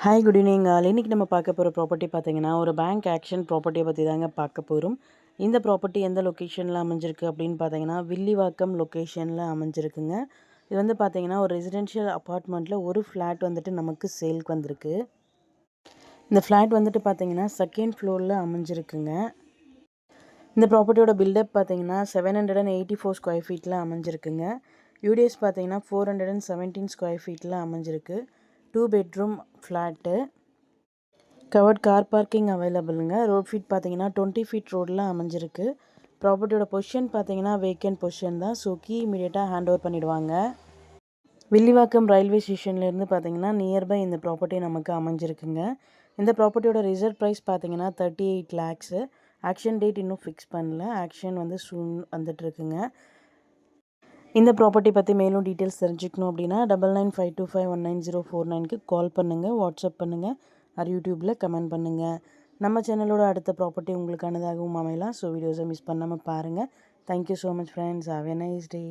Hi good evening இன்னைக்கு நம்ம பார்க்க போகிற ப்ராப்பர்ட்டி பார்த்தீங்கன்னா ஒரு பேங்க் ஆக்ஷன் ப்ராப்பர்ட்டியை பற்றி தாங்க பார்க்க போகிறோம். இந்த ப்ராப்பர்ட்டி எந்த லொக்கேஷனில் அமைஞ்சிருக்கு அப்படின்னு பார்த்தீங்கன்னா வில்லிவாக்கம் லொக்கேஷனில் அமைஞ்சிருக்குங்க. இது வந்து பார்த்தீங்கன்னா ஒரு ரெசிடென்ஷியல் அப்பார்ட்மெண்ட்டில் ஒரு ஃப்ளாட் வந்துட்டு நமக்கு சேல்க்கு வந்திருக்கு. இந்த ஃப்ளாட் வந்துட்டு பார்த்தீங்கன்னா செகண்ட் ஃப்ளோரில் அமைஞ்சிருக்குங்க. இந்த ப்ராப்பர்ட்டியோட பில்டப் பார்த்தீங்கன்னா 784 ஸ்கொயர் ஃபீட்டில் அமைஞ்சிருக்குங்க. யூடிஎஸ் பார்த்தீங்கன்னா 417 ஸ்கொயர் ஃபீட்டில் அமைஞ்சிருக்கு. 2 bedroom flat. Covered car parking அவைலபிளுங்க. ரோட் ஃபீட் பார்த்தீங்கன்னா 20 ஃபீட் ரோடில் அமைஞ்சிருக்கு. ப்ராப்பர்ட்டியோட பொசிஷன் பார்த்தீங்கன்னா வேக்கன்ட் பொசிஷன் தான். ஸோ கீ இமீடியட்டாக ஹேண்ட் ஓவர் பண்ணிவிடுவாங்க. வில்லிவாக்கம் ரயில்வே ஸ்டேஷன்லேருந்து பார்த்தீங்கன்னா நியர்பை இந்த ப்ராப்பர்ட்டி நமக்கு அமைஞ்சிருக்குங்க. இந்த ப்ராப்பர்ட்டியோட ரிசர்வ் ப்ரைஸ் பார்த்தீங்கன்னா 38 lakhs. ஆக்ஷன் டேட் இன்னும் ஃபிக்ஸ் பண்ணல. ஆக்ஷன் வந்து சூன் வந்துட்டுருக்குங்க. இந்த ப்ராப்பர்ட்டி பற்றி மேலும் டீட்டெயில்ஸ் தெரிஞ்சுக்கணும் அப்படின்னா 9952519049க்கு கால் பண்ணுங்கள், வாட்ஸ்அப் பண்ணுங்கள், யூடியூப்பில் கமெண்ட் பண்ணுங்கள். நம்ம சேனலோட அடுத்த ப்ராப்பர்ட்டி உங்களுக்கானதாகவும் அமையலாம். ஸோ வீடியோஸை மிஸ் பண்ணாமல் பாருங்கள். Thank you so much friends. Have a nice day.